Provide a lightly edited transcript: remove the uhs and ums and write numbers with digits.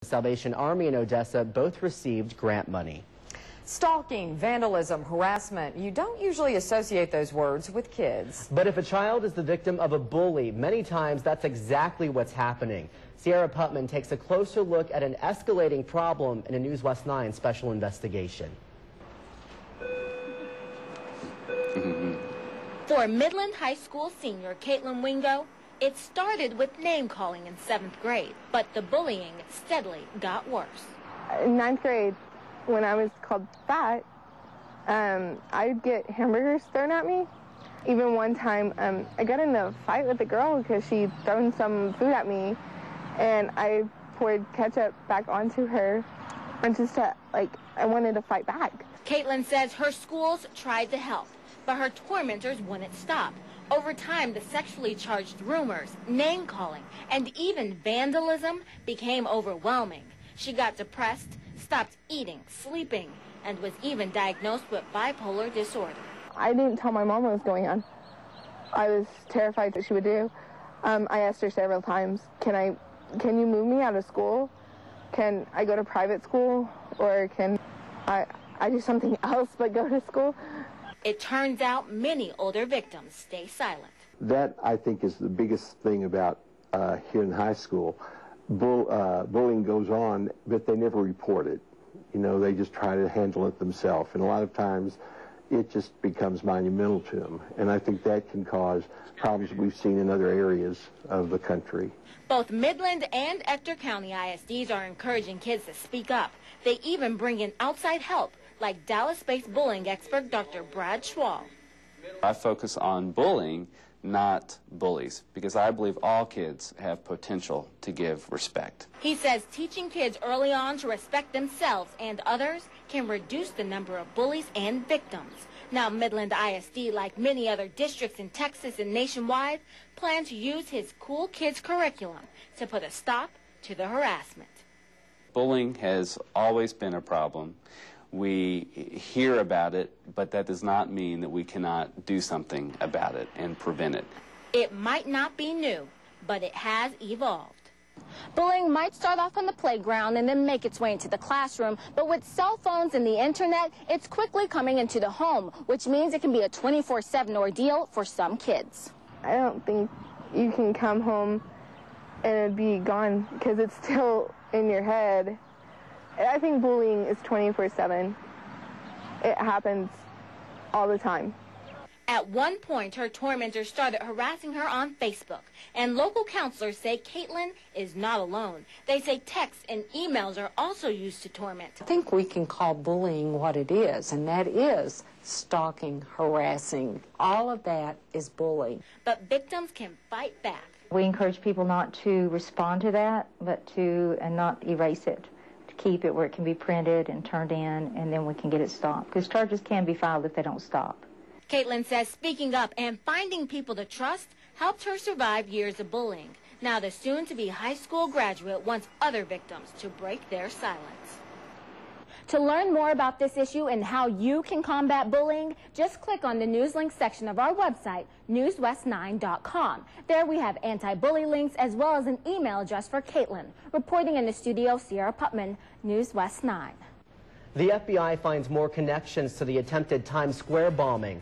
Salvation Army and Odessa both received grant money. Stalking, vandalism, harassment, you don't usually associate those words with kids. But if a child is the victim of a bully, many times that's exactly what's happening. Cierra Putman takes a closer look at an escalating problem in a News West 9 special investigation. For Midland High School senior Caitlin Wingo, it started with name-calling in 7th grade, but the bullying steadily got worse. In 9th grade, when I was called fat, I'd get hamburgers thrown at me. Even one time, I got in a fight with a girl because she'd thrown some food at me, and I poured ketchup back onto her, and just I wanted to fight back. Caitlin says her schools tried to help, but her tormentors wouldn't stop. Over time, the sexually charged rumors, name-calling, and even vandalism became overwhelming. She got depressed, stopped eating, sleeping, and was even diagnosed with bipolar disorder. I didn't tell my mom what was going on. I was terrified what she would do. I asked her several times, can you move me out of school? Can I go to private school? Or can I do something else but go to school? It turns out many older victims stay silent. That, I think, is the biggest thing about here in high school. Bullying goes on, but they never report it. You know, they just try to handle it themselves. And a lot of times, it just becomes monumental to them. And I think that can cause problems we've seen in other areas of the country. Both Midland and Ector County ISDs are encouraging kids to speak up. They even bring in outside help, like Dallas-based bullying expert Dr. Brad Schwall. I focus on bullying, not bullies, because I believe all kids have potential to give respect. He says teaching kids early on to respect themselves and others can reduce the number of bullies and victims. Now, Midland ISD, like many other districts in Texas and nationwide, plan to use his Cool Kids curriculum to put a stop to the harassment. Bullying has always been a problem. We hear about it, but that does not mean that we cannot do something about it and prevent it. It might not be new, but it has evolved. Bullying might start off on the playground and then make its way into the classroom, but with cell phones and the internet, it's quickly coming into the home, which means it can be a 24/7 ordeal for some kids. I don't think you can come home and it'd be gone because it's still in your head. I think bullying is 24/7. It happens all the time. At one point, her tormentors started harassing her on Facebook, and local counselors say Caitlin is not alone. They say texts and emails are also used to torment. I think we can call bullying what it is, and that is stalking, harassing. All of that is bullying. But victims can fight back. We encourage people not to respond to that, but and not erase it. Keep it where it can be printed and turned in, and then we can get it stopped. Because charges can be filed if they don't stop. Caitlin says speaking up and finding people to trust helped her survive years of bullying. Now the soon-to-be high school graduate wants other victims to break their silence. To learn more about this issue and how you can combat bullying, just click on the news link section of our website, newswest9.com. There we have anti-bully links as well as an email address for Caitlin. Reporting in the studio, Cierra Putman, News West 9. The FBI finds more connections to the attempted Times Square bombing.